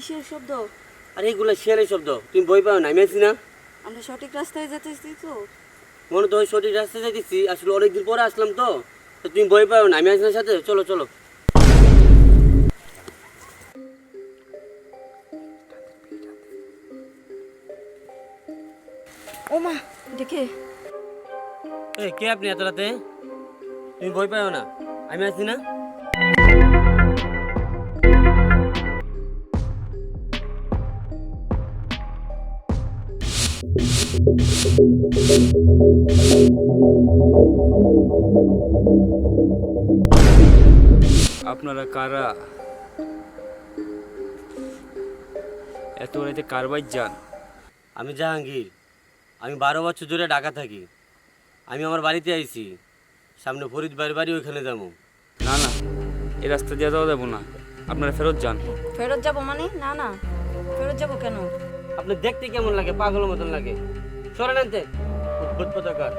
কিসের শব্দ? আরে এগুলো শিয়ালের শব্দ, তুমি ভয় পাও না? আমি আছি না? আমরা সঠিক রাস্তায় যেতেছি তো? মনে তো হয় সঠিক রাস্তায় যাইতেছি, আসলে অনেকদিন পরে আসলাম তো। তো তুমি ভয় পাও না? আমি আছি না সাথে? চলো চলো। ও মা, দেখে। এই কে আপনি এত রাতে? তুমি ভয় পাও না? আমি আছি না? আপনারা কারা? এত রাতে কার বাইর যান? আমি জাহাঙ্গীর। আমি 12 বছর ধরে ঢাকা থাকি। আমি আমার বাড়িতে আইছি, সামনে ফরিদ ভাইয়ের বাড়ি, ওইখানে যাবো। না না, এই রাস্তা দিয়ে যাওয়া যাবো না, আপনারা ফেরত যান। ফেরত যাব মানে? না না, ফেরত যাব কেন? আপনি দেখতে কেমন লাগে? পাগলের মতন লাগে। সরেন আনতে, উদ্ভুত পতাকার।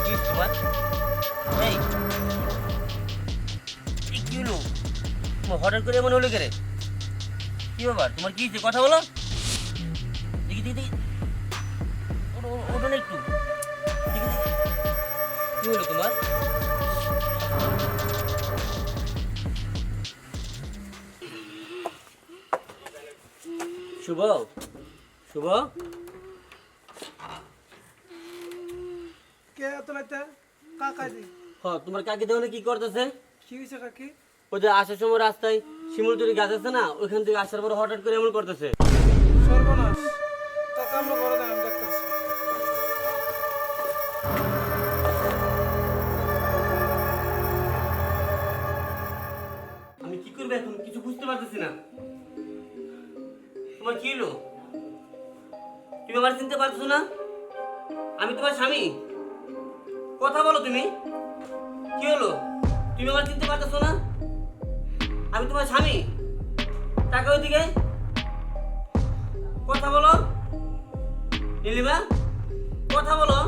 কি তোমার? এই এই কি হলো? তোমার হঠাৎ করে এমন হলো কে রে? কি ব্যাপার? তোমার কি হয়েছে? কথা বলো। দেখি দেখি দেখি। ওটা না একটু দেখি দেখি। কি হলো তোমার? শুভ, শুভ, কে এত রাতে কাকাজি? তোমার কাকি তাহলে কি করতেছে? কি হয়েছে কাকি? ওই যে আসার সময় রাস্তায় শিমুলতলি গাছ আছে না, ওইখান থেকে আসার পর হঠাৎ করে এমন করতেছে। সর্বনাশ, তা কামড় করে দেন, আমি দেখতেছি। আমি কি করবো এখন কিছু বুঝতে পারতেছি না। তোমার কি হলো? তুমি আমার চিনতে পারছো না? আমি তোমার স্বামী। কথা বলো তুমি। কি হলো? তুমি আমার চিনতে পারতেছো না? আমি তোমার স্বামী। টাকা ওইদিকে। কথা বলো নীলিমা, কথা বলো।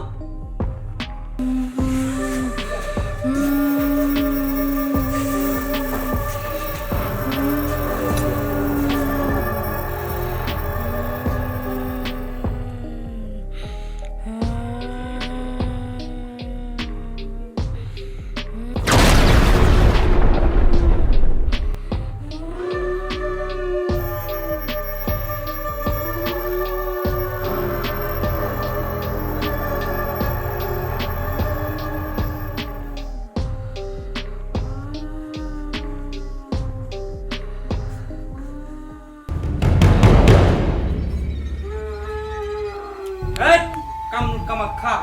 এই কামাখ্যা,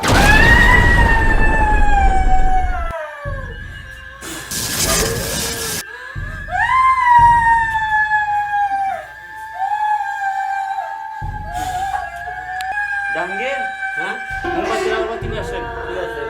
জাহাঙ্গীর, হ্যাঁ মোমবাতি আগরবাতি নিয়ে আসেন। ঠিক আছে।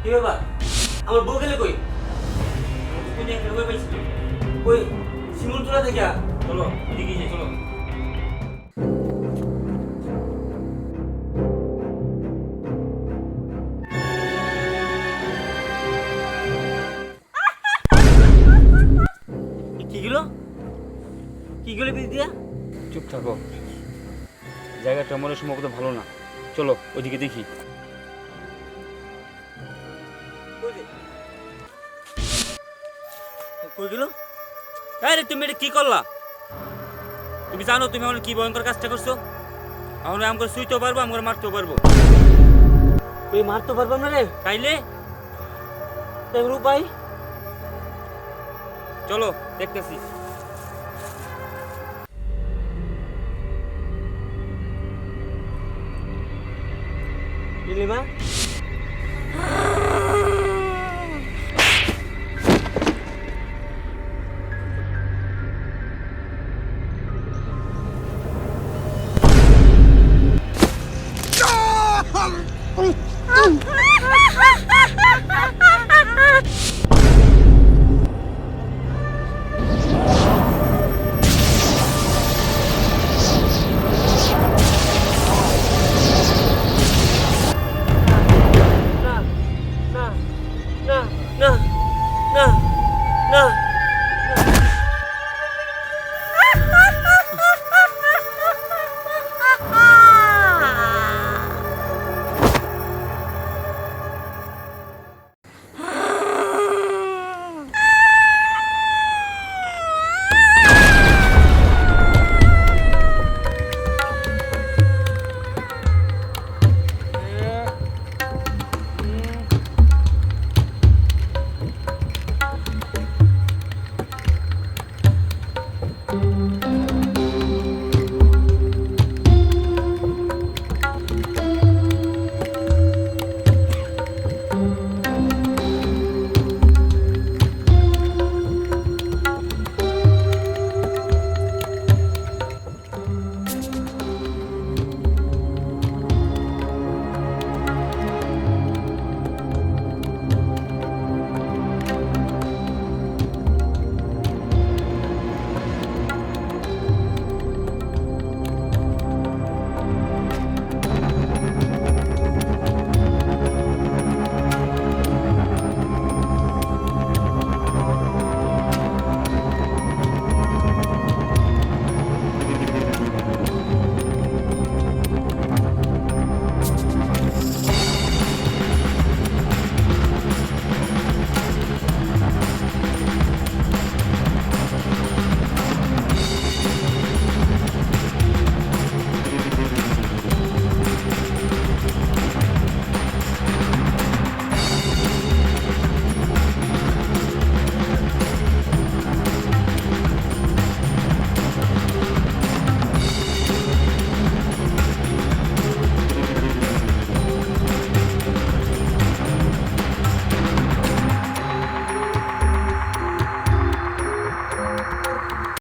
কি ব্যাপার? আমার বউ গেলে কই? তুই দেখে কই পাইছিস? কই শিমুলতলা থেকে? চলো এদিকে যাই, চলো। কি গেলো? কি গেলো দিয়া? চুপ থাকো, জায়গাটা মনে সম্ভবত ভালো না, চলো ওইদিকে দেখি। কই গেলো? আরে তুমি এটা কি করলা? তুমি জানো তুমি আমার কি ভয়ঙ্কর কাজটা করছো? আমরা আমাকে শুইতেও পারবো, আমাকে মারতেও পারবো। কই মারতে পারবো না রে? তাইলে তাই রূপাই? চলো দেখতেছি। নীলিমা, ওরে